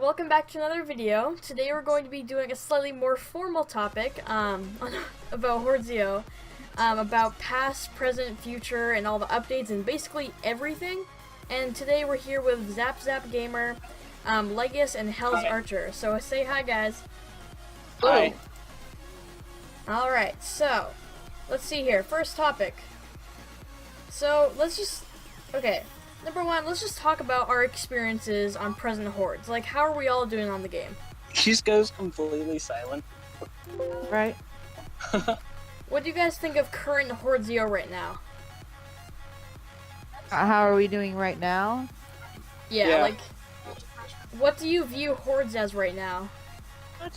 welcome back to another video. Today we're going to be doing a slightly more formal topic about HellsArcher, about past, present, future, and all the updates, and basically everything. And today we're here with ZapZapGamer, Legus, and HellsArcher. So say hi, guys. Hi. Alright, so let's see here. First topic. So okay. Number one, let's just talk about our experiences on present hordes. Like, how are we all doing on the game? She just goes completely silent. Right. What do you guys think of current HellsArcher right now? How are we doing right now? Yeah, like, what do you view hordes as right now?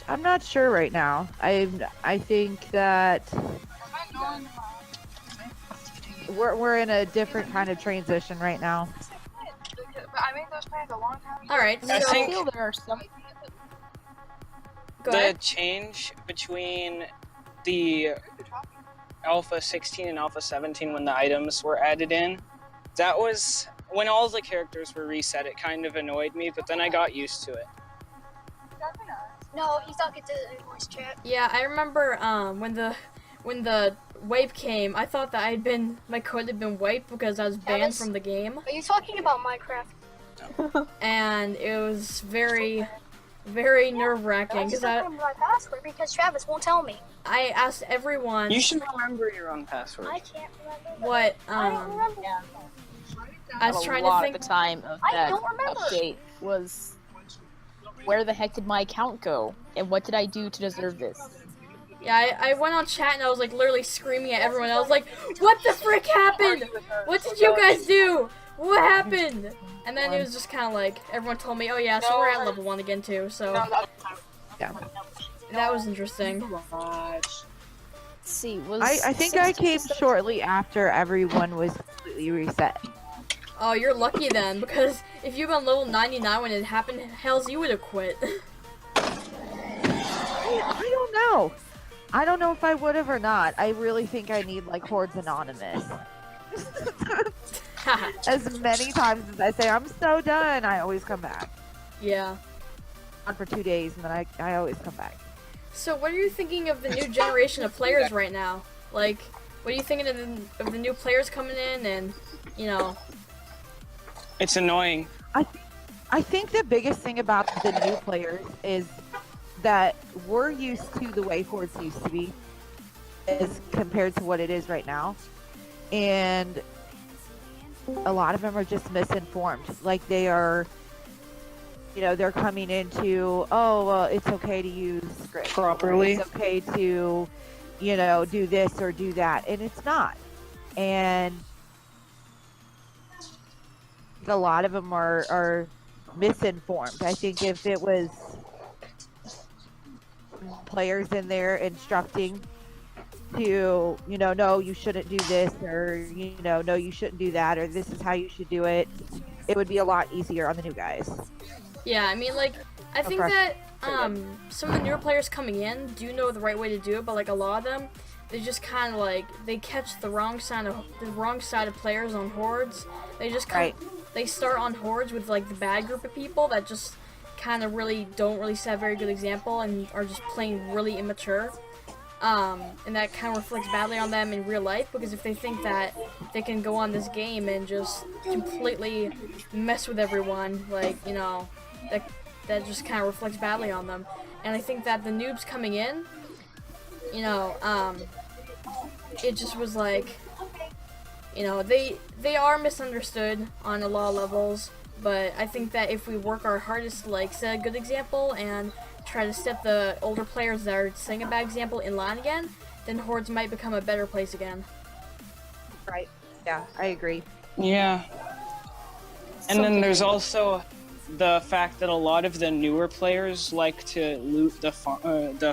I'm not sure right now. I think that we're in a different kind of transition right now. I made those plans a long time ago. Alright, so I think feel there are some. go the ahead. change between the Alpha 16 and Alpha 17 when the items were added in, that was when all the characters were reset. It kind of annoyed me, but then I got used to it. No, he's talking to the voice chat. Yeah, I remember when the wipe came, I thought that my code had been wiped because I was banned from the game, Are you talking about Minecraft? and it was very, very nerve-wracking because My password because Travis won't tell me. I asked everyone You should remember your own password. I can't remember. what I don't remember. I was trying to lot think. of the time of I that don't remember. update was, where the heck did my account go, and what did I do to deserve this? Yeah, I went on chat and I was like literally screaming at everyone. I was like, "What the frick happened? What did you guys do? What happened?" And then it was just kind of like everyone told me, "Oh yeah, so we're at level 1 again too." So Yeah. that was interesting. Let's see, was I think I came shortly after everyone was completely reset. Oh, you're lucky then, because if you'd been level 99 when it happened, hells, you would have quit. I don't know. I don't know if I would have or not. I really think I need like Hordes Anonymous. As many times as I say I'm so done, I always come back. Yeah. On for 2 days, and then I always come back. So what are you thinking of the new generation of players right now? Like, what are you thinking of the new players coming in and, you know? It's annoying. I think the biggest thing about the new players is that we're used to the way Hordes used to be as compared to what it is right now. And a lot of them are just misinformed. Like they are, they're coming into, oh, well, it's okay to use script. Properly. It's okay to, do this or do that. And it's not. And a lot of them are misinformed. I think if it was players in there instructing to, no, you shouldn't do this, or, no, you shouldn't do that, or this is how you should do it, it would be a lot easier on the new guys. Yeah, I mean, like, I think that some of the newer players coming in do know the right way to do it, but like a lot of them, they just kind of like they catch the wrong side of players on hordes. They just they start on hordes with like the bad group of people that just kind of don't really set a very good example and are just playing really immature. And that kind of reflects badly on them in real life, because if they think that they can go on this game and just completely mess with everyone, like, that just kind of reflects badly on them. And I think that the noobs coming in, it just was like, they are misunderstood on a lot of levels, but I think that if we work our hardest to like set a good example and try to step the older players that are setting a bad example in line again, then hordes might become a better place again. Right. Yeah, I agree. Yeah. And then there's also the fact that a lot of the newer players like to loot the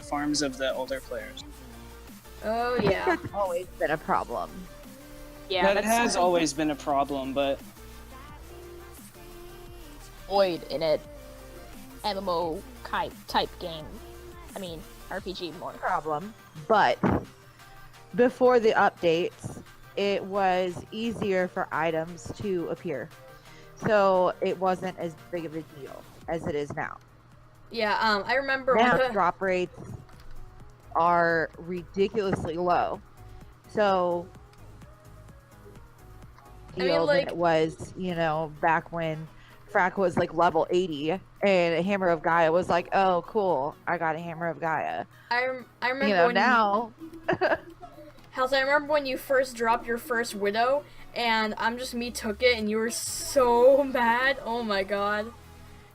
farms of the older players. Oh I think yeah. that's always been a problem. Yeah, That has always been a problem, but void in a MMO type game. I mean, RPG more. Problem. But before the updates, it was easier for items to appear. So it wasn't as big of a deal as it is now. Yeah, I remember Now when the, drop rates are ridiculously low. So I mean, than like, it was, back when Frack was like level 80 and a Hammer of Gaia was like, oh, cool, I got a Hammer of Gaia. I remember when Now. Hells, I remember when you first dropped your first Widow, and me took it, and you were so mad. Oh my god,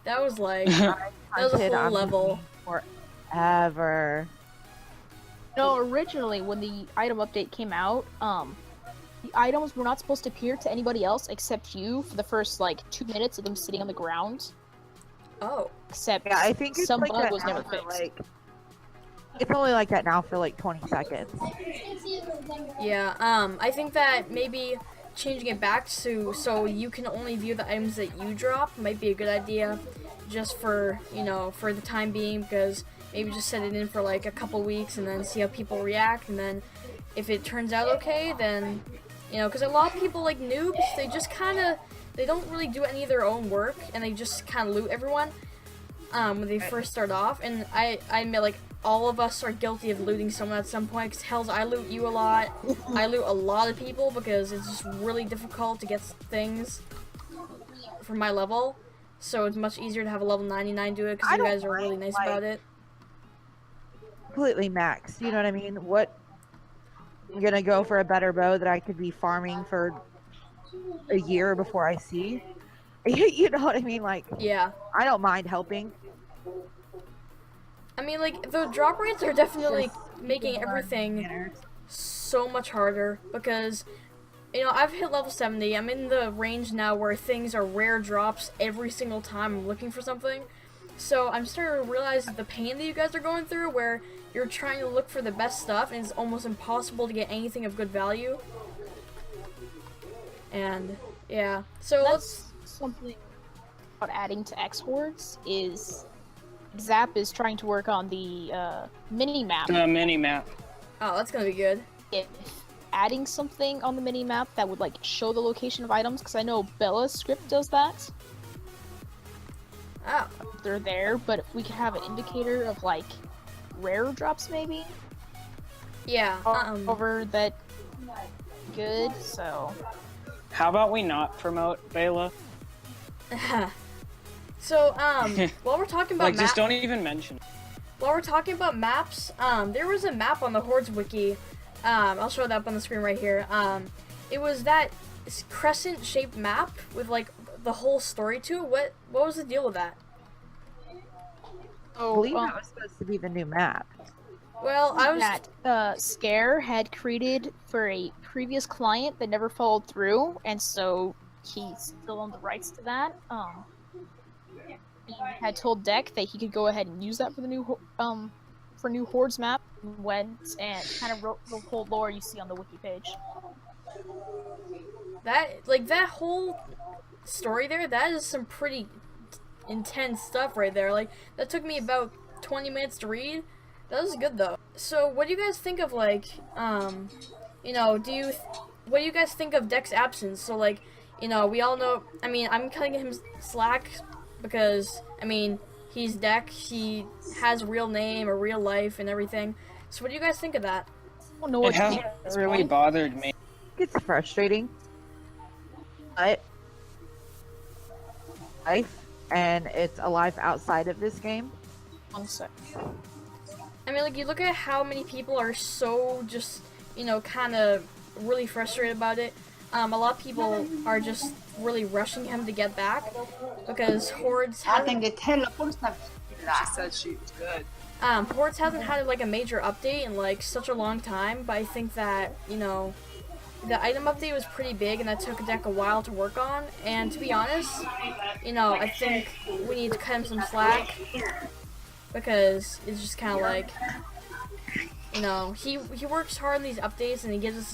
that was like that was a hunted whole on level. forever. No, originally when the item update came out, the items were not supposed to appear to anybody else except you for the first like 2 minutes of them sitting on the ground. Oh, Except Yeah, I think it's some like bug that was never now for, fixed. like, it's only like that now for like 20 seconds. yeah. I think that maybe changing it back to so you can only view the items that you drop might be a good idea, just for for the time being, because maybe just set it in for like a couple weeks and then see how people react, and then if it turns out okay, then because a lot of people like noobs, they don't really do any of their own work, and they just kind of loot everyone when they first start off. And I admit, like, all of us are guilty of looting someone at some point, because Hells, I loot you a lot. I loot a lot of people because it's just really difficult to get things for my level, so it's much easier to have a level 99 do it, because you guys are really nice about it. Completely maxed, you know what I mean? I'm gonna go for a better bow that I could be farming for a year before I see. You know what I mean? Like, Yeah. I don't mind helping. I mean, like, the drop rates are definitely making everything so much harder, because, I've hit level 70. I'm in the range now where things are rare drops every single time I'm looking for something. So I'm starting to realize the pain that you guys are going through, where you're trying to look for the best stuff, and it's almost impossible to get anything of good value. And, yeah. So That's something about adding to X Hordes is Zap is trying to work on the mini-map. The mini-map. Oh, that's gonna be good. If adding something on the mini-map that would like show the location of items, because I know Bella's script does that. Oh. They're there, but if we could have an indicator of like rare drops maybe. Yeah. Over that good, so How about we not promote Bela? So, while we're talking about Like, just don't even mention it. While we're talking about maps, there was a map on the Hordes wiki. I'll show that up on the screen right here. It was that crescent-shaped map with like the whole story to it. What was the deal with that? I believe that was supposed to be the new map. Well, I was that Scare had created for a previous client that never followed through, and so he's still on the rights to that. He had told Deck that he could go ahead and use that for the new new Hordes map. Went and kind of wrote the whole lore you see on the wiki page. that whole story there. That is some pretty intense stuff right there. Like, that took me about 20 minutes to read. That was good though. So, what do you guys think of like, what do you guys think of Deck's absence? So, like, we all know. I mean, I'm cutting him slack because he's Deck. He has a real name, a real life, and everything. So, what do you guys think of that? I don't know what It hasn't really bothered me. It's frustrating. But life, and it's a life outside of this game. 1 sec. I mean, like, you look at how many people are so just, kind of really frustrated about it. A lot of people are just really rushing him to get back because Hordes hasn't... She said she was good. Hordes hasn't had, like, a major update in, like, such a long time, but I think that, the item update was pretty big, and that took Deck a while to work on, and to be honest, I think we need to cut him some slack, because it's just kind of like, he works hard on these updates, and he gives us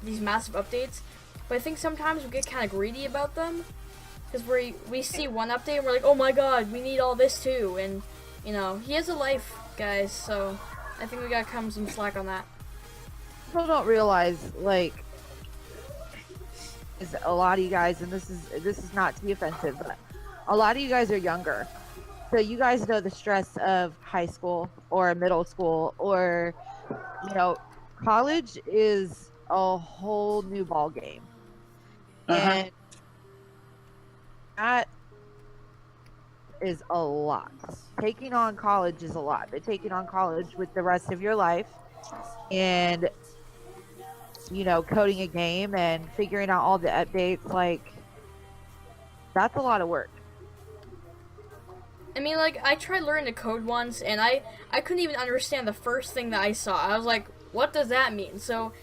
these massive updates, but I think sometimes we get kind of greedy about them, because we see one update, and we're like, oh my god, we need all this too, and, he has a life, guys, so I think we gotta cut him some slack on that. People don't realize, like, is a lot of you guys, and this is not to be offensive, but a lot of you guys are younger, So you guys know the stress of high school or middle school or, college is a whole new ball game. And that is a lot. Taking on college is a lot, but taking on college with the rest of your life and, coding a game and figuring out all the updates, like, that's a lot of work. I mean, like, I tried learning to code once, and I couldn't even understand the first thing that I saw. I was like, what does that mean? So,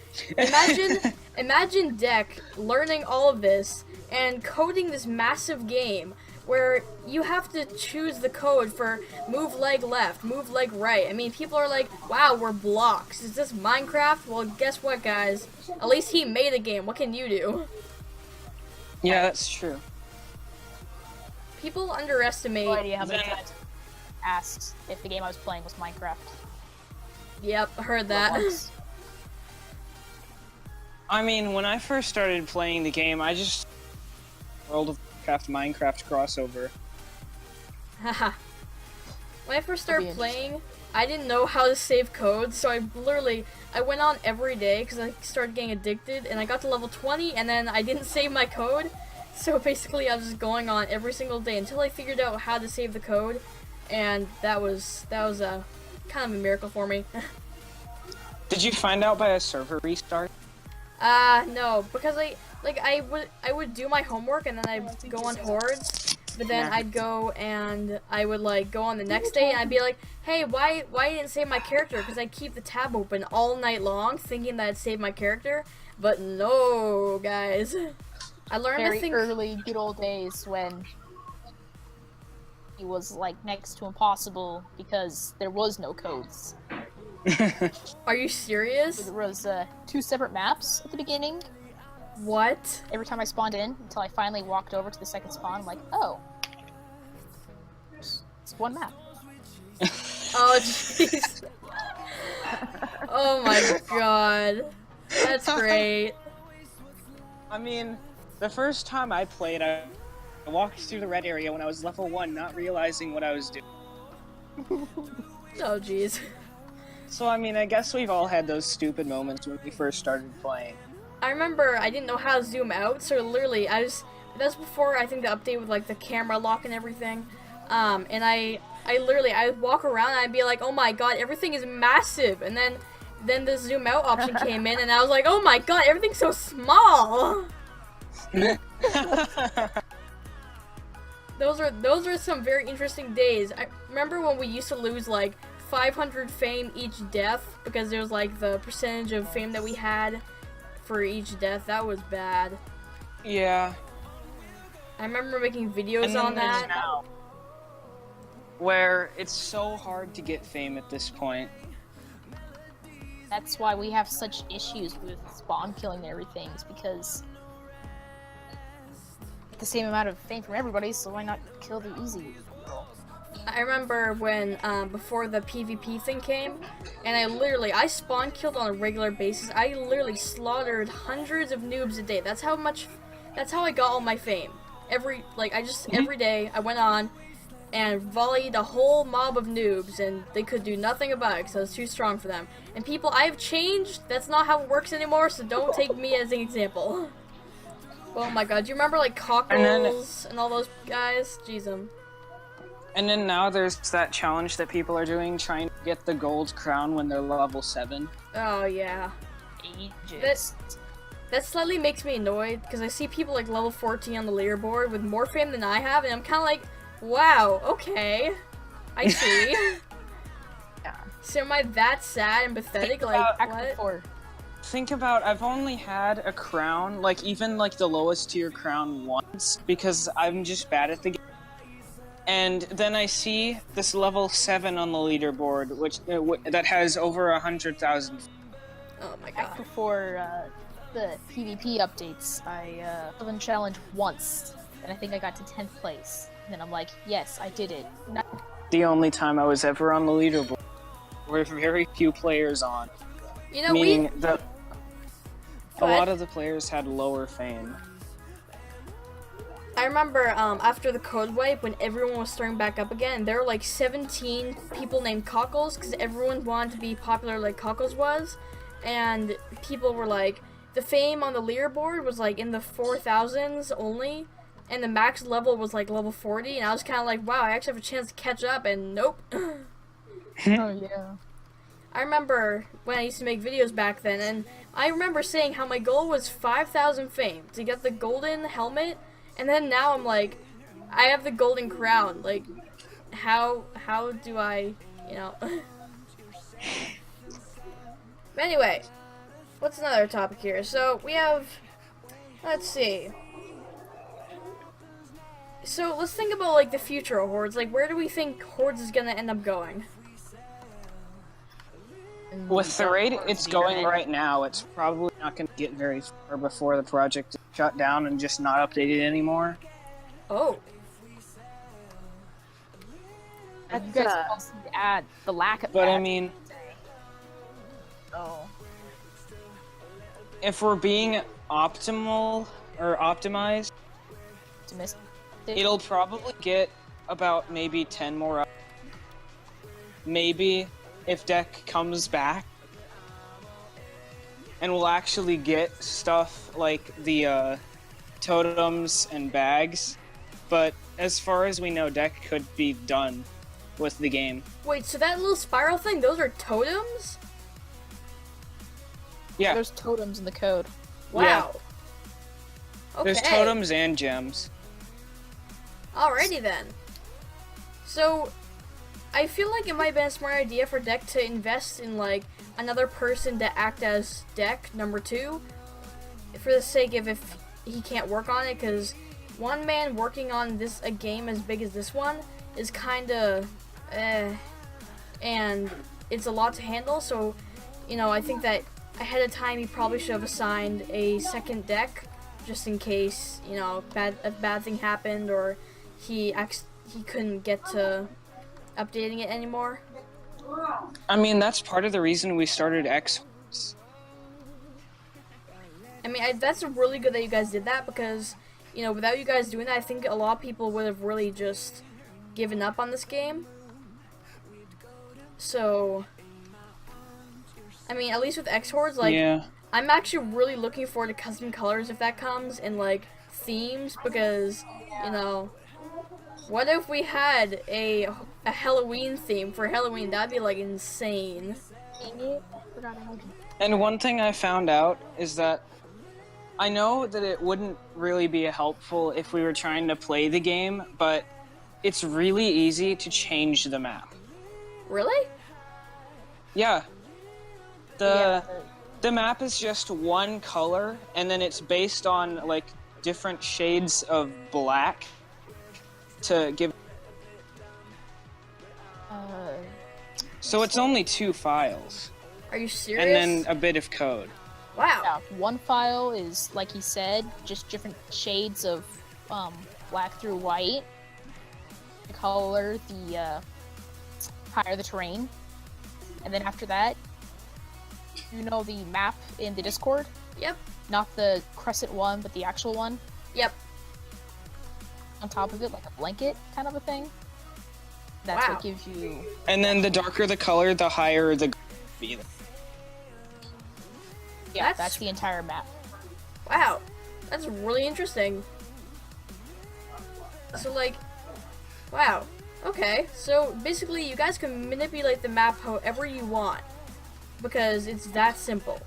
imagine Deck learning all of this and coding this massive game where you have to choose the code for move leg left, move leg right. I mean, people are like, wow, we're blocks. Is this Minecraft? Well, guess what, guys? At least he made a game. What can you do? Yeah, that's true. People underestimate... No idea how many times I asked if the game I was playing was Minecraft. Yep, I heard that. I mean, when I first started playing the game, I just... World of Warcraft Minecraft crossover. Haha. When I first started playing, I didn't know how to save code, so I went on every day because I started getting addicted, and I got to level 20, and then I didn't save my code. So basically, I was just going on every single day until I figured out how to save the code, and that was a kind of a miracle for me. Did you find out by a server restart? No, because I would do my homework and then I'd go on Hordes, but then I'd go and I would like go on the next day and I'd be like, hey, why I didn't save my character? Because I'd keep the tab open all night long thinking that I'd save my character, but no, guys. I learned Very to think early, good old days when it was like next to impossible because there was no codes. Are you serious? There was 2 separate maps at the beginning. What? Every time I spawned in, until I finally walked over to the second spawn, I'm like, oh, it's one map. Oh jeez. Oh my god. That's great. I mean, the first time I played, I walked through the red area when I was level 1, not realizing what I was doing. Oh jeez. So, I mean, I guess we've all had those stupid moments when we first started playing. I remember I didn't know how to zoom out, so literally that was before I think the update with like the camera lock and everything. And I would walk around and I'd be like, oh my god, everything is massive, and then the zoom out option came in and I was like, oh my god, everything's so small. Those are some very interesting days. I remember when we used to lose like 500 fame each death because there was like the percentage of fame that we had for each death. That was bad. Yeah. I remember making videos And then on there's that. now, where it's so hard to get fame at this point. That's why we have such issues with spawn killing and everything, is because the same amount of fame from everybody, so why not kill the easy people? I remember when, before the PvP thing came, and I spawn killed on a regular basis. I literally slaughtered hundreds of noobs a day. That's how I got all my fame. Every day I went on and volleyed a whole mob of noobs, and they could do nothing about it because I was too strong for them. And people, I have changed. That's not how it works anymore, so don't take me as an example. Oh my god, do you remember like Cockles and all those guys? Jeez, And then now there's that challenge that people are doing, trying to get the gold crown when they're level 7. Oh yeah. Ages. That slightly makes me annoyed because I see people like level 14 on the leaderboard with more fame than I have, and I'm kind of like, wow, okay, I see. Yeah. So am I that sad and pathetic? Like, what? Think about, I've only had a crown, like even like the lowest tier crown once, because I'm just bad at the game. And then I see this level 7 on the leaderboard, which that has over 100,000. Oh my Back god. before the PvP updates, I won challenge once, and I think I got to 10th place. And then I'm like, yes, I did it. The only time I was ever on the leaderboard. There were very few players on. You know, meaning that Go a ahead. lot of the players had lower fame. I remember after the code wipe, when everyone was starting back up again, there were like 17 people named Cockles because everyone wanted to be popular like Cockles was, and people were like, the fame on the leaderboard was like in the 4,000s only, and the max level was like level 40, and I was kind of like, wow, I actually have a chance to catch up, and nope. Oh yeah. I remember when I used to make videos back then, and I remember saying how my goal was 5,000 fame to get the golden helmet. And then now I'm like, I have the golden crown. Like, how do I, you know? But anyway, what's another topic here? So we have, let's see. So let's think about like the future of Hordes. Like, where do we think Hordes is gonna end up going? With the rate it's going right now, it's probably not going to get very far before the project is shut down and just not updated anymore. Oh. You guys also need to add the lack of But that. I mean, Oh. if we're being optimal or optimized, Optimistic. it'll probably get about maybe 10 more up. Maybe if Deck comes back, and we'll actually get stuff like the totems and bags. But as far as we know, Deck could be done with the game. Wait, so that little spiral thing, those are totems? Yeah, There's totems in the code. Wow. Okay. there's totems and gems. Alrighty then. So, I feel like it might be a smart idea for Deck to invest in like another person to act as Deck number 2, for the sake of if he can't work on it, because one man working on a game as big as this one is kind of and it's a lot to handle. So, you know, I think that ahead of time he probably should have assigned a second Deck just in case, you know, a bad thing happened or he couldn't get to updating it anymore. I mean, that's part of the reason we started X. I mean, that's really good that you guys did that, because, you know, without you guys doing that, I think a lot of people would have really just given up on this game. So, I mean, at least with X Hordes, like, Yeah. I'm actually really looking forward to custom colors if that comes, and like themes, because, you know, what if we had a Halloween theme for Halloween? That'd be like insane. And one thing I found out is that I know that it wouldn't really be helpful if we were trying to play the game, but it's really easy to change the map. Really? Yeah. The map is just one color, and then it's based on like different shades of black to give. So it's only 2 files, Are you serious? and then a bit of code. Wow. Yeah, one file is, like he said, just different shades of black through white. The color, the higher the terrain. And then after that, you know the map in the Discord? Yep. Not the crescent one, but the actual one. Yep. On top of it, like a blanket kind of a thing. That's Wow. what gives you... And then the darker the color, the higher the be. Yeah, That's- that's the entire map. Wow. That's really interesting. So like, wow. Okay. So basically, you guys can manipulate the map however you want, because it's that simple.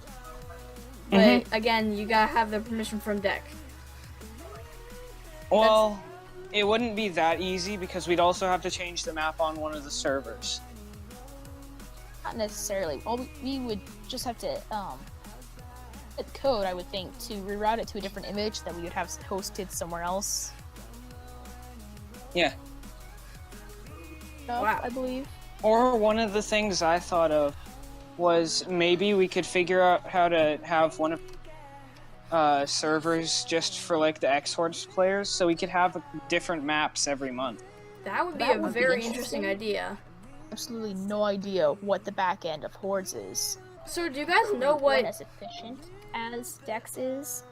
But again, you gotta have the permission from Deck. Well, it wouldn't be that easy because we'd also have to change the map on one of the servers. Not necessarily. Well, we would just have to, the code, I would think, to reroute it to a different image that we would have hosted somewhere else. Yeah. Wow. I believe. Or one of the things I thought of was maybe we could figure out how to have one of servers just for like the X Hordes players, so we could have different maps every month. That would be That a would be very interesting. interesting idea. Absolutely no idea what the back end of Hordes is. So do you guys know Not what? as efficient as Dex is.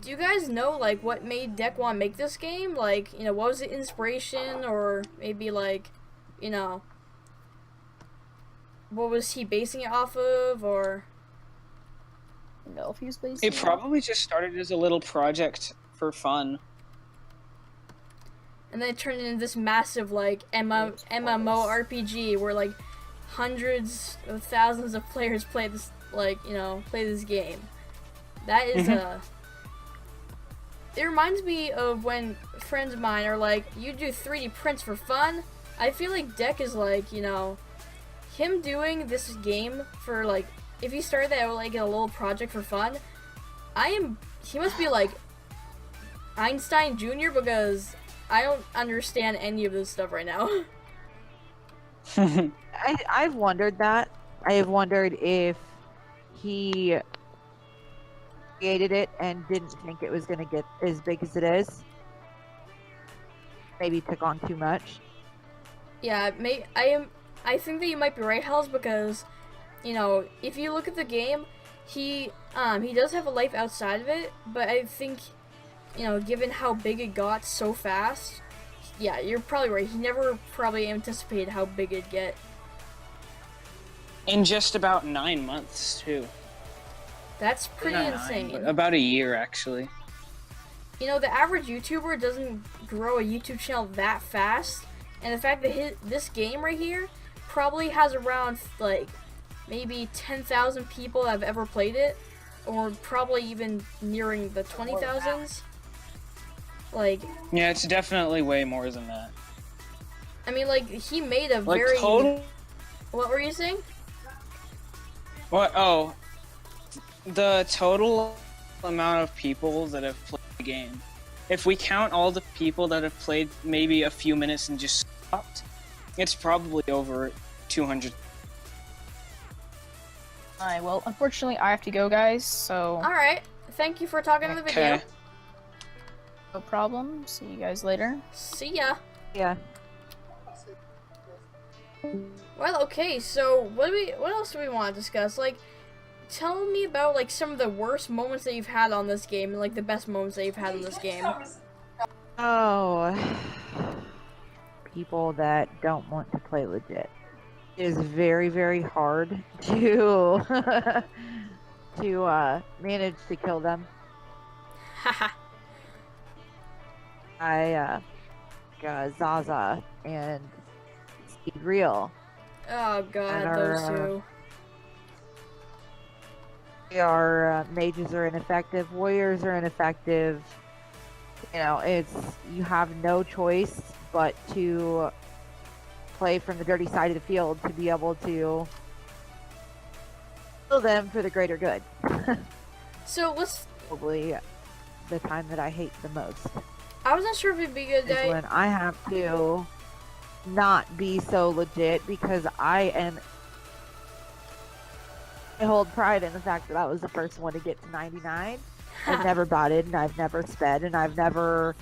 do you guys know like what made Deck want to make this game? Like, you know, what was the inspiration, or maybe like, you know, what was he basing it off of, or? No, if he was based. It probably just started as a little project for fun. And then it turned into this massive like MMORPG where like hundreds of thousands of players play this, like, you know, play this game. That is it reminds me of when friends of mine are like, you do 3D prints for fun. I feel like Deck is like, you know, him doing this game for like, if he started that like a little project for fun, he must be like Einstein Jr. because I don't understand any of this stuff right now. I've wondered that. I have wondered if he created it and didn't think it was going to get as big as it is. Maybe took on too much. Yeah, I think that you might be right, Hells, because, you know, if you look at the game, he does have a life outside of it, but I think, you know, given how big it got so fast, yeah, you're probably right. He never probably anticipated how big it'd get. In just about 9 months, too. That's pretty Not insane. 9, but about a year, actually. You know, the average YouTuber doesn't grow a YouTube channel that fast, and the fact that this game right here probably has around, like, maybe 10,000 people that have ever played it, or probably even nearing the 20,000s. Like, yeah, it's definitely way more than that. I mean, like, he made a Like, very... total... What were you saying? What? Oh. The total amount of people that have played the game. If we count all the people that have played maybe a few minutes and just stopped, it's probably over 200. Alright, well, unfortunately, I have to go, guys, so... Alright, thank you for talking in the video. Okay. No problem. See you guys later. See ya. Yeah. Well, okay, so what else do we want to discuss? Like, tell me about like some of the worst moments that you've had on this game and like the best moments that you've had on this game. Oh, people that don't want to play legit. It is very, very hard to to manage to kill them. Haha. Zaza and Speed Real. Oh god, And those our, two. Our mages are ineffective, warriors are ineffective. You know, you have no choice but to play from the dirty side of the field to be able to kill them for the greater good. So let's. Probably the time that I hate the most I wasn't sure if it'd be a good is day. when I have to not be so legit because I hold pride in the fact that I was the first one to get to 99. I've never botted and I've never sped and I've never,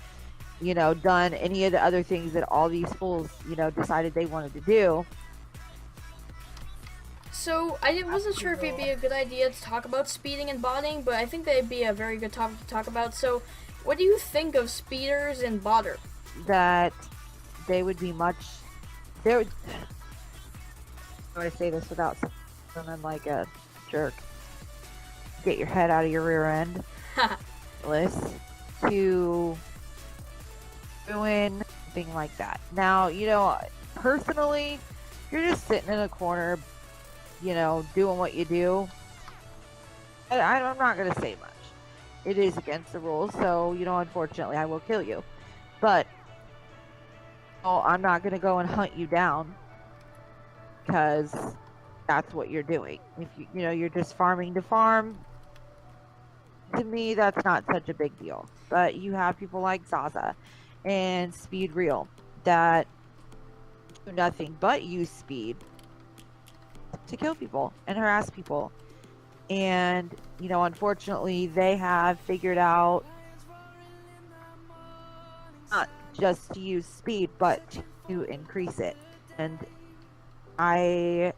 you know, done any of the other things that all these fools, you know, decided they wanted to do. So I wasn't sure if it'd be a good idea to talk about speeding and botting, but I think that'd be a very good topic to talk about. So, what do you think of speeders and botter? That they would be much. They would. How do I say this without sounding like a jerk? Get your head out of your rear end. List to ruin thing like that. Now, you know, personally, you're just sitting in a corner, you know, doing what you do. I'm not gonna say much. It is against the rules, so, you know, unfortunately, I will kill you. But, oh, I'm not gonna go and hunt you down because that's what you're doing. If you know, you're just farming to farm. To me, that's not such a big deal. But you have people like Zaza and Speed Real that do nothing but use speed to kill people and harass people. And, you know, unfortunately, they have figured out not just to use speed, but to increase it. And I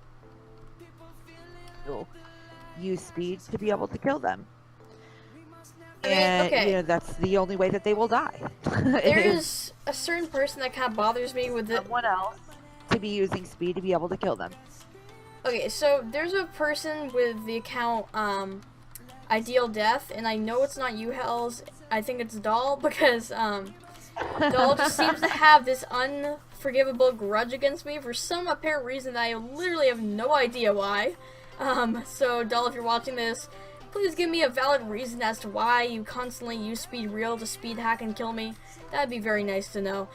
will use speed to be able to kill them. And okay. you know, that's the only way that they will die. There's a certain person that kind of bothers me with it. Someone else to be using speed to be able to kill them. Okay, so there's a person with the account Ideal Death, and I know it's not you, Hells. I think it's Doll, because Doll just seems to have this unforgivable grudge against me for some apparent reason that I literally have no idea why. So Doll, if you're watching this, please give me a valid reason as to why you constantly use speed real to speed hack and kill me. That'd be very nice to know.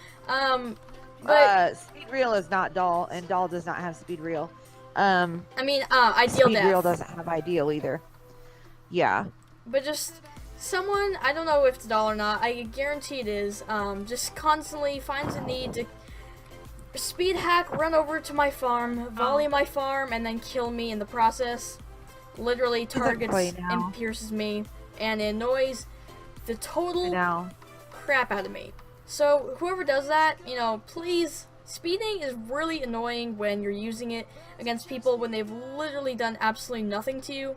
But Speed real is not Doll, and Doll does not have speed real. I mean, Ideal speed Death. real doesn't have ideal either. Yeah. But just someone, I don't know if it's Doll or not, I guarantee it is, just constantly finds a need to speed hack, run over to my farm, volley my farm, and then kill me in the process. Literally targets and pierces me, and it annoys the total crap out of me. So whoever does that, you know, please, speeding is really annoying when you're using it against people when they've literally done absolutely nothing to you.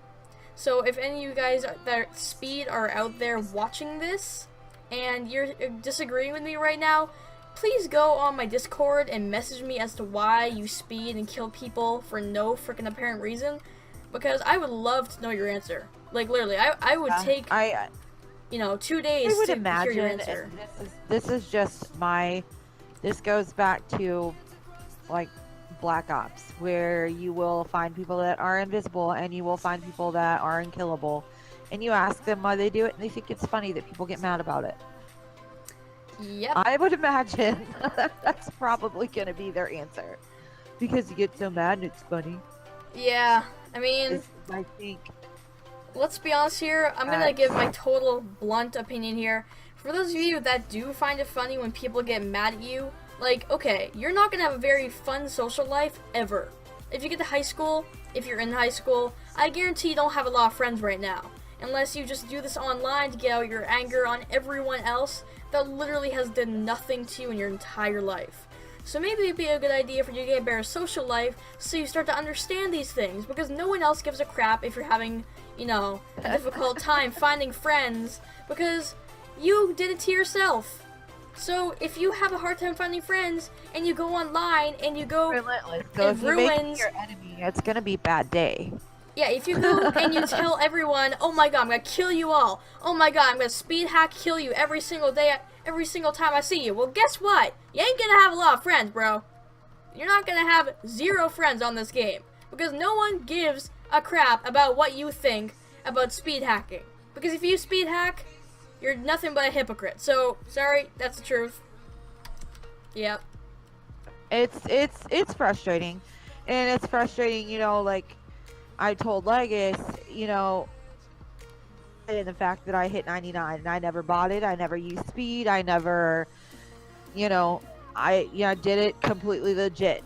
So if any of you guys that speed are out there watching this, and you're disagreeing with me right now, please go on my Discord and message me as to why you speed and kill people for no freaking apparent reason, because I would love to know your answer. Like, literally, I would take, you know, 2 days to hear your answer. This is just my, this goes back to, like, Black Ops, where you will find people that are invisible, and you will find people that are unkillable, and you ask them why they do it, and they think it's funny that people get mad about it. Yep. I would imagine that's probably going to be their answer, because you get so mad and it's funny. Yeah, I mean, I think. Let's be honest here. I'm gonna give my total blunt opinion here. For those of you that do find it funny when people get mad at you, like, okay, you're not gonna have a very fun social life ever. If you get to high school, if you're in high school, I guarantee you don't have a lot of friends right now. Unless you just do this online to get out your anger on everyone else that literally has done nothing to you in your entire life. So maybe it'd be a good idea for you to get a better social life so you start to understand these things, because no one else gives a crap if you're having, you know, a difficult time finding friends, because you did it to yourself. So if you have a hard time finding friends and you go online and you go Relentless. So if you make your enemy, it's gonna be a bad day. Yeah, if you go and you tell everyone, oh my god, I'm gonna kill you all. Oh my god, I'm gonna speed hack kill you every single day, every single time I see you. Well, guess what? You ain't gonna have a lot of friends, bro. You're not gonna have 0 friends on this game, because no one gives a crap about what you think about speed hacking. Because if you speed hack, you're nothing but a hypocrite. So, sorry, that's the truth. Yep. It's frustrating. And it's frustrating, you know, like I told Legus, you know, in the fact that I hit 99 and I never bought it, I never used speed, I never, you know, I did it completely legit.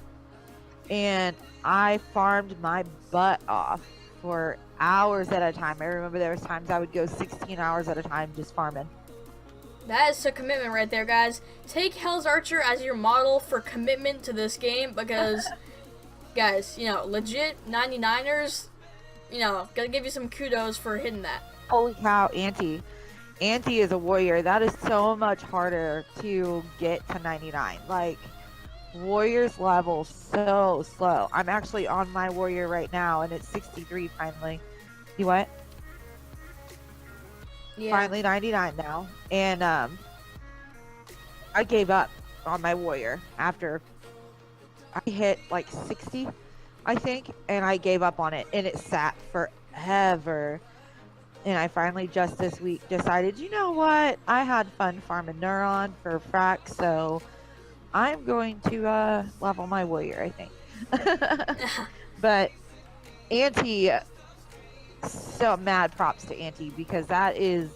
And I farmed my butt off for hours at a time. I remember there was times I would go 16 hours at a time just farming. That is a commitment right there, guys. Take HellsArcher as your model for commitment to this game, because guys, you know, legit 99ers, you know, gotta give you some kudos for hitting that. Holy cow, Auntie is a warrior. That is so much harder to get to 99. Like, warrior's level so slow. I'm actually on my warrior right now, and it's 63 finally. You what? Yeah. Finally 99 now, and I gave up on my warrior after I hit like 60, I think, and I gave up on it, and it sat forever. And I finally just this week decided, you know what? I had fun farming Neuron for frack, so I'm going to level my warrior, I think. But Auntie, so mad props to Auntie, because that is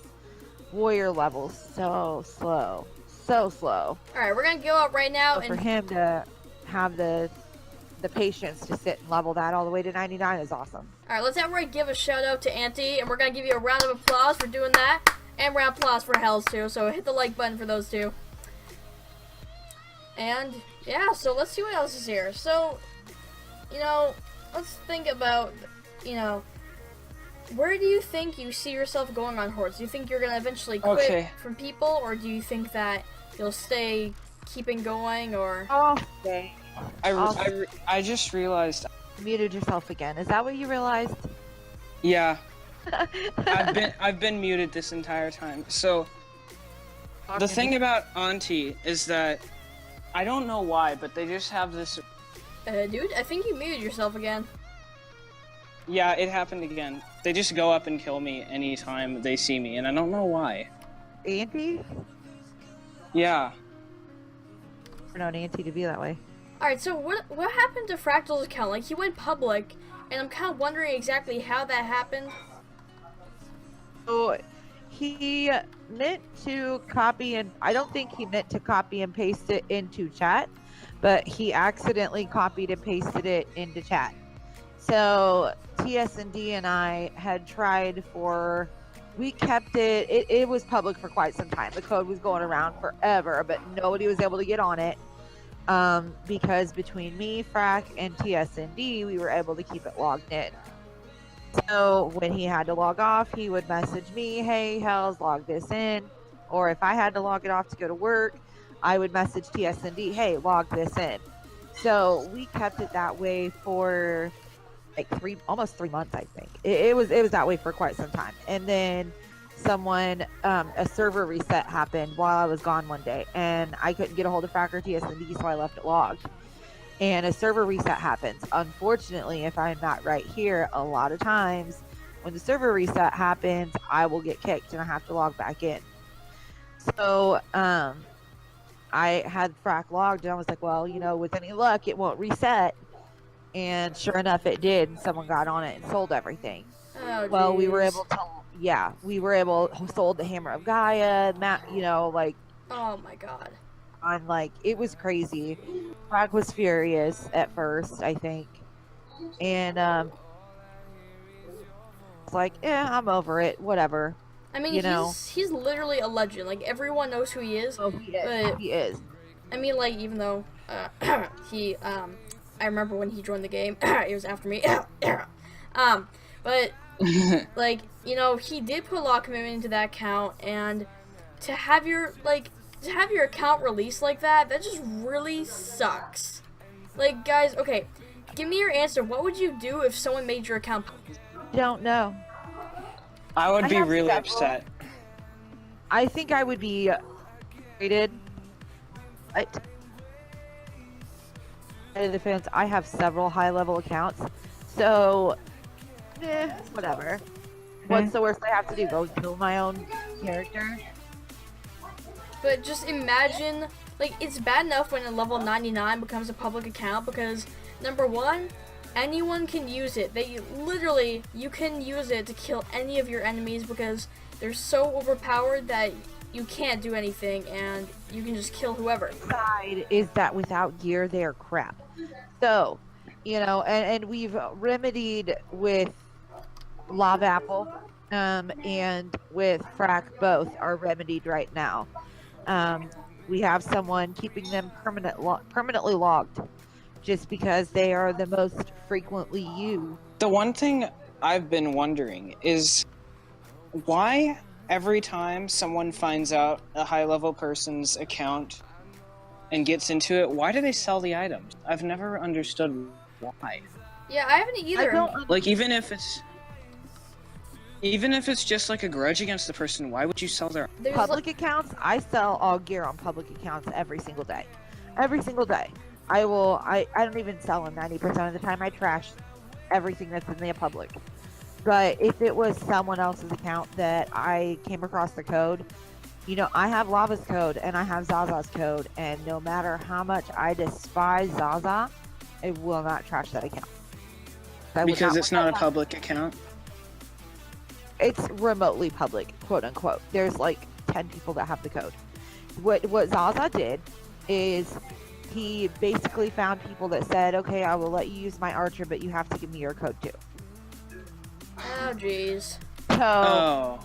warrior level so slow. So slow. Alright, we're gonna go up right now, So and for him to have the patience to sit and level that all the way to 99 is awesome. alright, let's outright give a shout out to Auntie, and we're gonna give you a round of applause for doing that, and round of applause for Hells too, so hit the like button for those two. And yeah, so let's see what else is here. So, you know, let's think about, you know, where do you think you see yourself going on Hordes? Do you think you're gonna eventually quit Okay. from people, or do you think that you'll stay keeping going, or? Oh, dang. I just realized. Muted yourself again. Is that what you realized? Yeah, I've been muted this entire time. So the thing about Auntie is that I don't know why, but they just have this. Dude, I think you muted yourself again. Yeah, it happened again. They just go up and kill me anytime they see me, and I don't know why. Auntie? Yeah. I've known Auntie to be that way. Alright, so what happened to Fractal's account? Like, he went public, and I'm kind of wondering exactly how that happened. So he meant to copy and I don't think he meant to copy and paste it into chat, but he accidentally copied and pasted it into chat. So TSND and I had tried we kept it was public for quite some time. The code was going around forever, but nobody was able to get on it. Because between me, Frack, and TSND, we were able to keep it logged in. So when he had to log off, he would message me, hey, Hells, log this in. Or if I had to log it off to go to work, I would message TSND, hey, log this in. So we kept it that way for like almost 3 months, I think. It was that way for quite some time. And then a server reset happened while I was gone one day, and I couldn't get a hold of Frack or TSND, so I left it logged. And a server reset happens. Unfortunately, if I'm not right here, a lot of times when the server reset happens, I will get kicked and I have to log back in. So I had Frack logged, and I was like, well, with any luck, it won't reset. And sure enough, it did. And someone got on it and sold everything. Oh, Well, we were jeez. able to, sold the Hammer of Gaia, Oh my god. I'm like, it was crazy. Frack was furious at first, I think. And, it's like, I'm over it, whatever. I mean, You know. he's literally a legend. Like, everyone knows who he is. Oh, he is. But, He is. I mean, like, even though, I remember when he joined the game, it was after me. But, like, he did put a lot of commitment into that account, and to have your account released like that just really sucks. Like, guys, okay, give me your answer. What would you do if someone made your account? Don't know. I would I be have really several. upset. I think I would be rated. In defense, I have several high-level accounts, so whatever. What's the worst I have to do? Go kill my own character? But just imagine, like, it's bad enough when a level 99 becomes a public account because, number one, anyone can use it. You can use it to kill any of your enemies because they're so overpowered that you can't do anything and you can just kill whoever. Side is that without gear, they are crap. So, and we've remedied with Lava Apple, and with Frack, both are remedied right now. We have someone keeping them permanently logged just because they are the most frequently used. The one thing I've been wondering is why every time someone finds out a high-level person's account and gets into it, why do they sell the items? I've never understood why. Yeah, I haven't either. Like, even if it's just like a grudge against the person, why would you sell their There's Public accounts, I sell all gear on public accounts every single day. Every single day. I don't even sell them 90% of the time. I trash everything that's in the public. But if it was someone else's account that I came across the code, I have Lava's code and I have Zaza's code, and no matter how much I despise Zaza, I will not trash that account. because it's not a public account? It's remotely public, quote unquote. There's like 10 people that have the code. What Zaza did is he basically found people that said, okay, I will let you use my Archer, but you have to give me your code too. Oh, jeez. So, Oh,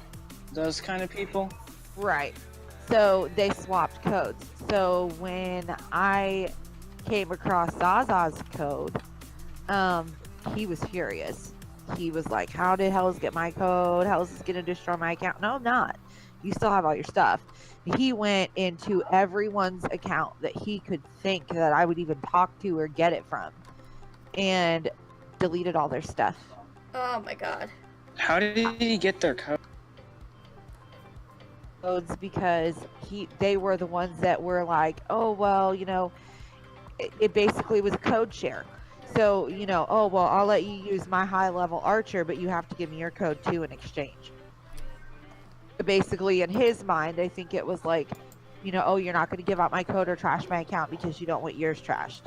those kind of people? right. So they swapped codes. So when I came across Zaza's code, he was furious. he was like, how did Hells get my code? Hells is gonna destroy my account. No, I'm not. You still have all your stuff. He went into everyone's account that he could think that I would even talk to or get it from, and deleted all their stuff. Oh my god. How did he get their code? Codes because they were the ones that were like, oh well, you know, it basically was code share. So, you know, oh well, I'll let you use my high level archer, but you have to give me your code too in exchange. Basically, in his mind, I think it was like, you know, oh, you're not going to give out my code or trash my account because you don't want yours trashed.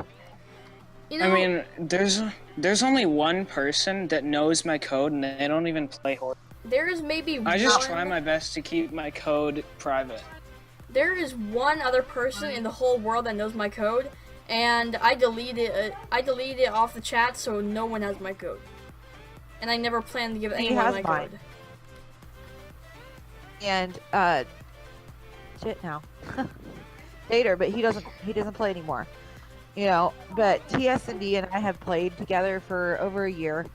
You know, I mean, there's only one person that knows my code, and they don't even play horse. there is maybe I just one, try my best to keep my code private. there is one other person in the whole world that knows my code, and I deleted it off the chat so no one has my code. And I never plan to give He anyone has my mine. code. And shit now. Dater, but he doesn't play anymore. You know, but TS&D and I have played together for over a year,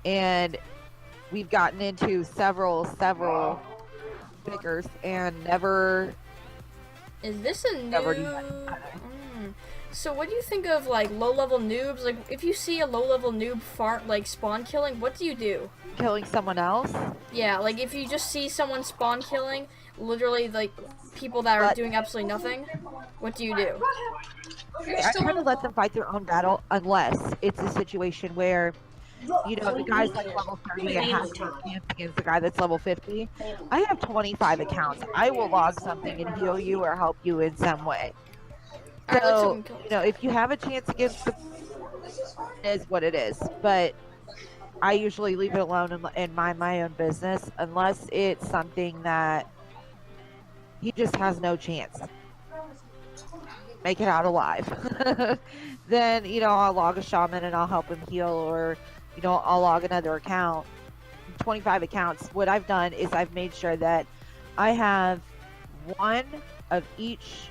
and we've gotten into several bickers and never. Is this a new? Never do So what do you think of like low-level noobs? Like if you see a low-level noob spawn killing, what do you do? Killing someone else. Yeah, like if you just see someone spawn killing, literally like people that are doing absolutely nothing, what do you do? I try to let them fight their own battle unless it's a situation where, you know, the guy's like level 30 and has to chance against the guy that's level 50. I have 25 accounts. I will log something and heal you or help you in some way. Alright, let's So, take him kill. you know, if you have a chance against the it is what it is. But I usually leave it alone and mind my own business unless it's something that he just has no chance. Make it out alive. Then, you know, I'll log a shaman and I'll help him heal, or, you know, I'll log another account. 25 accounts. What I've done is I've made sure that I have one of each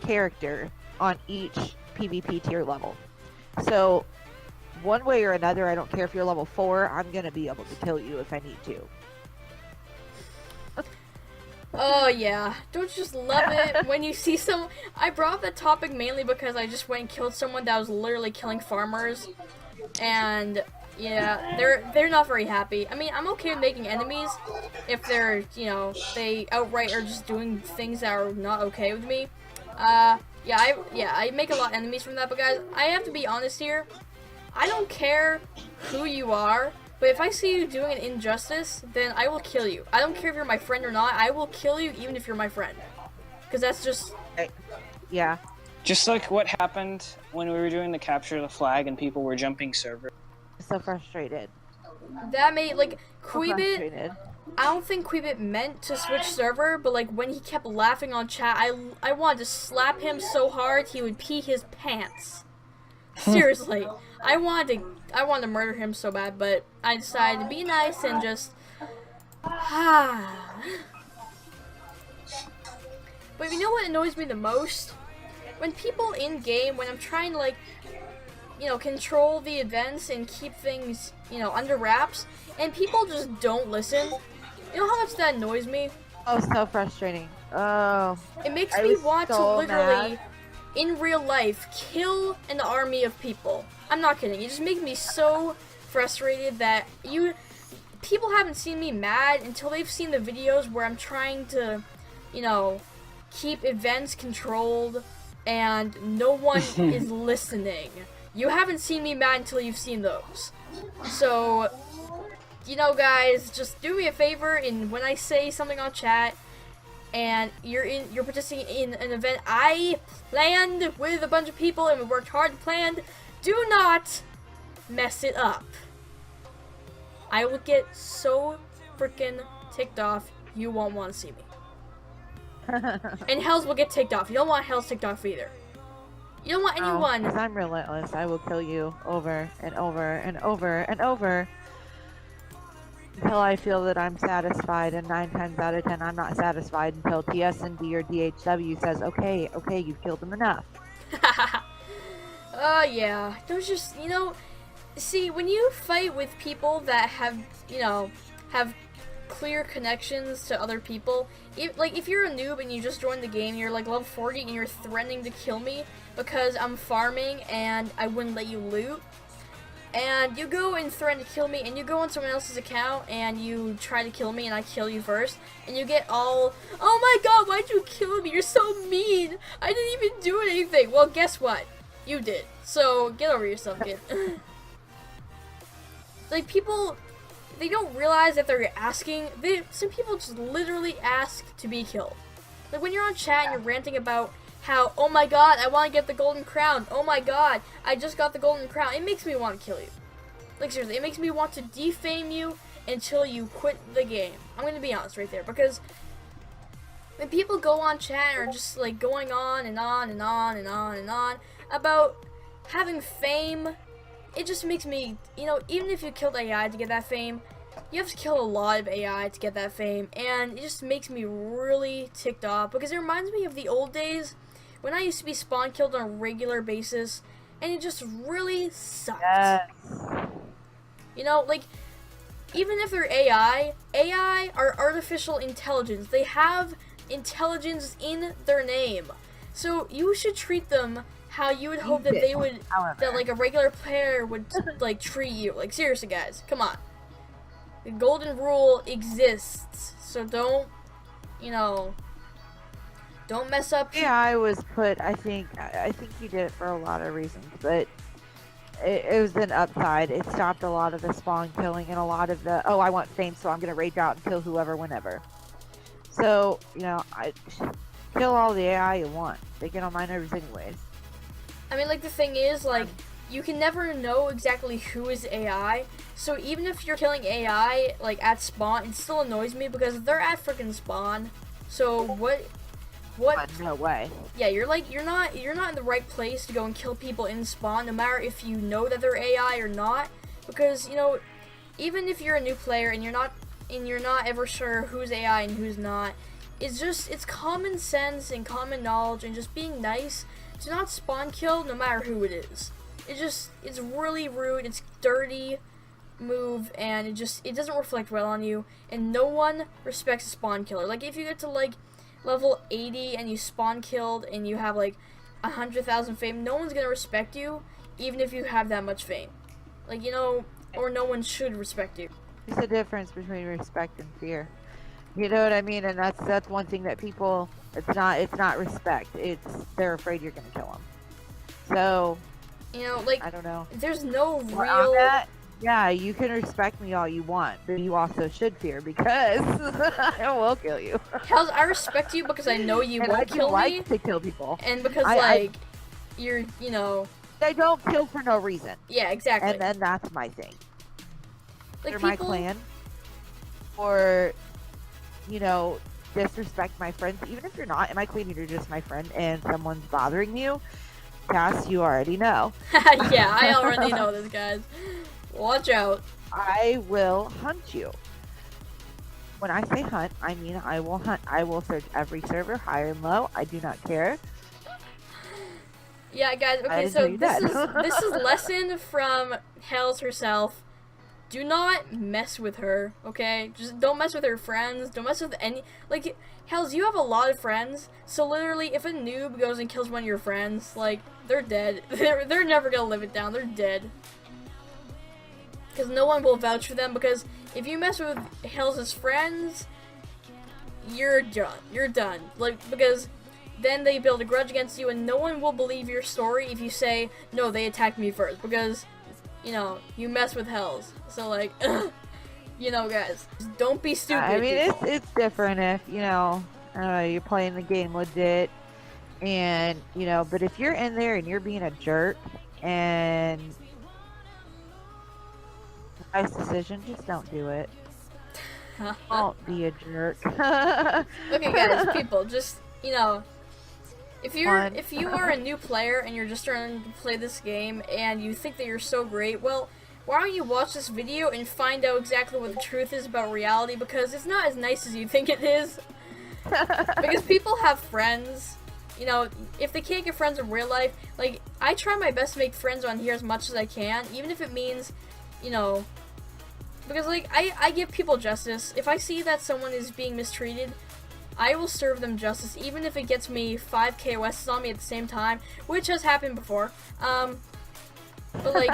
character on each PvP tier level. So, one way or another, I don't care if you're level 4, I'm going to be able to kill you if I need to. Oh yeah, don't you just love it when you see someone? I brought up that topic mainly because I just went and killed someone that was literally killing farmers, and yeah, they're not very happy. I mean, I'm okay with making enemies if they're, you know, they outright are just doing things that are not okay with me. I make a lot of enemies from that, but guys, I have to be honest here. I don't care who you are. But if I see you doing an injustice, then I will kill you. I don't care if you're my friend or not. I will kill you even if you're my friend. Because that's just... Yeah. Just like what happened when we were doing the capture the flag and people were jumping servers. So frustrated. That made, like, So Queebit... frustrated. I don't think Queebit meant to switch server, but, like, when he kept laughing on chat, I wanted to slap him so hard he would pee his pants. Seriously. I wanted to murder him so bad, but I decided to be nice and just... But you know what annoys me the most? When people in-game, when I'm trying to, like, you know, control the events and keep things, you know, under wraps, and people just don't listen. You know how much that annoys me? Oh, so frustrating. Oh. It makes I me was want to so literally, mad. in real life, kill an army of people. I'm not kidding. It just makes me so frustrated that people haven't seen me mad until they've seen the videos where I'm trying to, you know, keep events controlled and no one is listening. You haven't seen me mad until you've seen those. So, you know, guys, just do me a favor, and when I say something on chat and you're participating in an event I planned with a bunch of people and we worked hard to plan, do not mess it up. I will get so freaking ticked off, you won't want to see me. And Hells will get ticked off. You don't want Hells ticked off either. You don't want anyone. Because I'm relentless. I will kill you over and over and over and over until I feel that I'm satisfied, and 9 times out of 10 I'm not satisfied until TS&D or DHW says, okay, you've killed him enough. Yeah. Don't just, you know, see, when you fight with people that have, you know, have clear connections to other people, if you're a noob and you just joined the game, you're like level 40 and you're threatening to kill me because I'm farming and I wouldn't let you loot, and you go and threaten to kill me, and you go on someone else's account and you try to kill me and I kill you first, and you get all, oh my god, why'd you kill me? You're so mean. I didn't even do anything. Well, guess what? You did. So get over yourself, kid. Like, people, they don't realize that they're asking. Some people just literally ask to be killed. Like, when you're on chat and you're ranting about how, oh my god, I want to get the golden crown. Oh my god, I just got the golden crown. It makes me want to kill you. Like, seriously, it makes me want to defame you until you quit the game. I'm going to be honest right there, because when people go on chat and are just, like, going on and on and on and on and on about having fame, it just makes me, you know, even if you killed AI to get that fame, you have to kill a lot of AI to get that fame, and it just makes me really ticked off, because it reminds me of the old days when I used to be spawn killed on a regular basis, and it just really sucked. Yes. You know, like, even if they're AI are artificial intelligence. They have intelligence in their name. So you should treat them how you would hope that they would, that like a regular player would like treat you. Like, seriously guys, come on. The golden rule exists, so don't, you know, don't mess up. AI was put, I think he did it for a lot of reasons, but it was an upside. It stopped a lot of the spawn killing and a lot of the, oh, I want fame, so I'm going to rage out and kill whoever whenever. So, you know, kill all the AI you want. They get on my nerves anyways. I mean, like, the thing is, like, you can never know exactly who is AI, so even if you're killing AI, like, at spawn, it still annoys me because they're at freaking spawn. So what? No way. Yeah, you're not in the right place to go and kill people in spawn, no matter if you know that they're AI or not, because, you know, even if you're a new player and you're not ever sure who's AI and who's not, it's common sense and common knowledge and just being nice to not spawn kill no matter who it is. It's really rude, it's dirty move, and it doesn't reflect well on you, and no one respects a spawn killer. Like, if you get to like level 80 and you spawn killed and you have like 100,000 fame, no one's gonna respect you, even if you have that much fame. Like, you know, or no one should respect you. There's a difference between respect and fear. You know what I mean? And that's one thing that people, it's not respect. They're afraid you're gonna kill them. So, you know, like, I don't know. There's no Well, real. Yeah, you can respect me all you want, but you also should fear, because I will kill you. Hells, I respect you because I know you And won't I do kill like me, to kill people. and because you're, you know. They don't kill for no reason. Yeah, exactly. And then that's my thing. Like, They're my clan, or, you know, disrespect my friends. Even if you're not in my clan, you're just my friend, and someone's bothering you, Cass, you already know. Yeah, I already know this, guys. Watch out. I will hunt you. When I say hunt, I mean I will hunt. I will search every server, high and low. I do not care. Yeah, guys. Okay, so this is lesson from Hells herself. Do not mess with her. Okay, just don't mess with her friends. Don't mess with any. Like, Hells, you have a lot of friends. So literally, if a noob goes and kills one of your friends, like, they're dead. They're never gonna live it down. They're dead. Because no one will vouch for them, because if you mess with Hells' friends, you're done. You're done. Like, because then they build a grudge against you, and no one will believe your story if you say, no, they attacked me first, because, you know, you mess with Hells. So, like, you know, guys, don't be stupid. I mean, it's different if, you know, you're playing the game legit, and, you know, but if you're in there and you're being a jerk, and nice decision, just don't do it. Don't be a jerk. Okay, guys, people, just, you know, if you are a new player and you're just starting to play this game and you think that you're so great, well, why don't you watch this video and find out exactly what the truth is about reality, because it's not as nice as you think it is. Because people have friends, you know, if they can't get friends in real life, like, I try my best to make friends on here as much as I can, even if it means, you know, because, like, I give people justice. If I see that someone is being mistreated, I will serve them justice, even if it gets me 5 KOSs on me at the same time, which has happened before. But, like,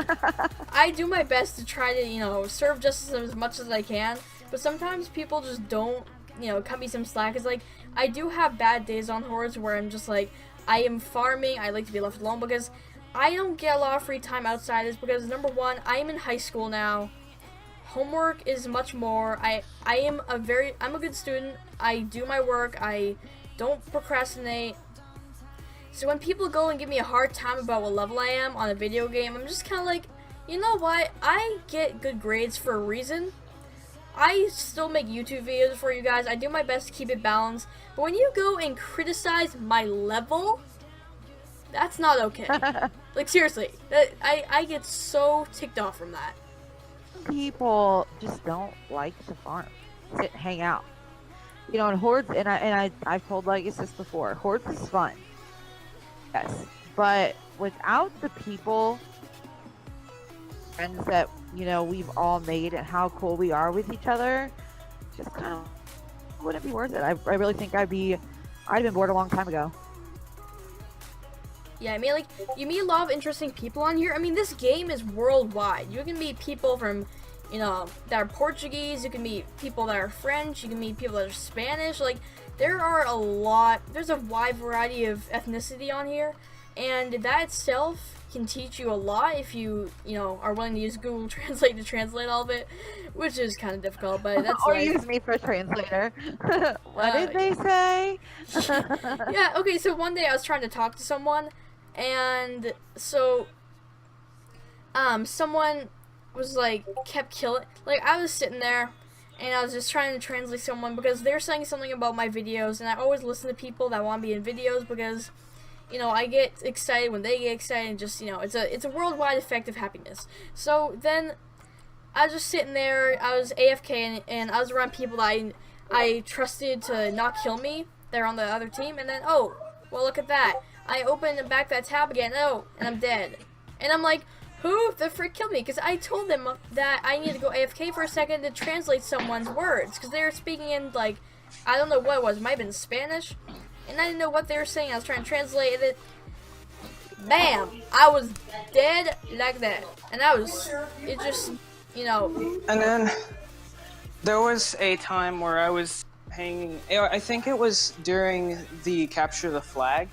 I do my best to try to, you know, serve justice as much as I can, but sometimes people just don't, you know, cut me some slack. It's like, I do have bad days on Hordes where I'm just like, I am farming, I like to be left alone, because I don't get a lot of free time outside this, because number one, I am in high school now. Homework is much more. I'm a good student. I do my work. I don't procrastinate. So when people go and give me a hard time about what level I am on a video game, I'm just kind of like, you know what? I get good grades for a reason. I still make YouTube videos for you guys. I do my best to keep it balanced. But when you go and criticize my level, that's not okay. Like, seriously. I get so ticked off from that. People just don't like to farm, sit, hang out. You know, in Hordes, and I've told LegusX before, Hordes is fun. Yes, but without the people, friends that, you know, we've all made and how cool we are with each other, just kind of wouldn't be worth it. I really think I'd have been bored a long time ago. Yeah, I mean, like, you meet a lot of interesting people on here. I mean, this game is worldwide. You can meet people from, you know, that are Portuguese. You can meet people that are French. You can meet people that are Spanish. Like, there's a wide variety of ethnicity on here. And that itself can teach you a lot if you know, are willing to use Google Translate to translate all of it, which is kind of difficult, but that's Or life. use me for translator. What did they say? Yeah, okay, so one day I was trying to talk to someone, and so someone was like, kept killing, like, I was sitting there and I was just trying to translate someone because they're saying something about my videos, and I always listen to people that want to be in videos because, you know, I get excited when they get excited, and just, you know, it's a worldwide effect of happiness. So then I was just sitting there, I was AFK, and I was around people that I trusted to not kill me. They're on the other team, and then, oh, well, look at that. I open and back that tab again, oh, and I'm dead. And I'm like, who the frick killed me? Because I told them that I needed to go AFK for a second to translate someone's words, because they were speaking in, like, I don't know what it was, it might have been Spanish, and I didn't know what they were saying. I was trying to translate it. Bam! I was dead like that. And it just, you know. And then there was a time where I was hanging, I think it was during the capture the flag,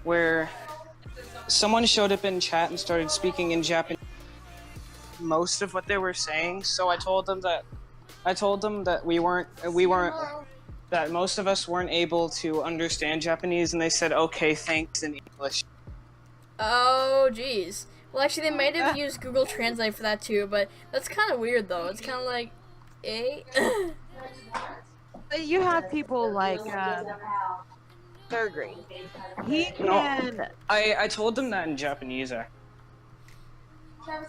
where someone showed up in chat and started speaking in Japanese. Most of what they were saying, so I told them that that most of us weren't able to understand Japanese, and they said, okay, thanks, in English. Oh, jeez. Well, actually, they might have used Google Translate for that too, but that's kind of weird, though. It's kind of like, eh? You have people like Sergey. He can. No, I told them that in Japanese,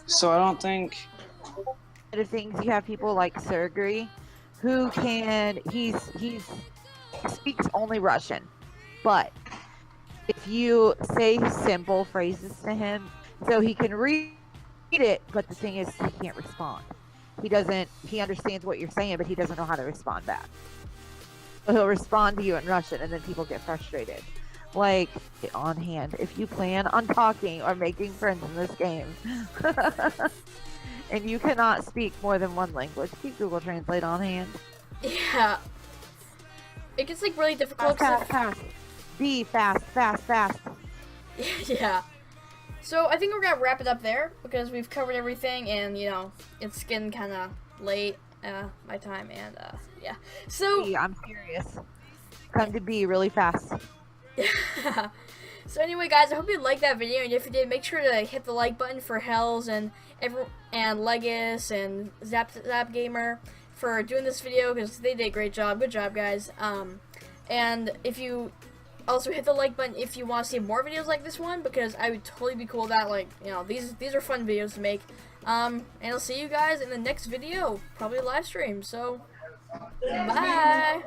so I don't think. The things, you have people like Sergey, who can. He speaks only Russian, but if you say simple phrases to him, so he can read it, but the thing is, he can't respond. He understands what you're saying, but he doesn't know how to respond back. So he'll respond to you in Russian, and then people get frustrated. Like, on hand, if you plan on talking or making friends in this game, and you cannot speak more than one language, keep Google Translate on hand. Yeah. It gets, like, really difficult. Fast. Be fast. Yeah. So I think we're gonna wrap it up there because we've covered everything, and, you know, it's getting kind of late, my time, and yeah. So I'm serious. Come to be really fast. Yeah. So anyway, guys, I hope you liked that video, and if you did, make sure to hit the like button for Hells and Legus and ZapZapGamer for doing this video, because they did a great job. Good job, guys. And if you also hit the like button if you want to see more videos like this one, because I would totally be cool with that. Like, you know, these are fun videos to make. And I'll see you guys in the next video, probably a live stream. So, bye.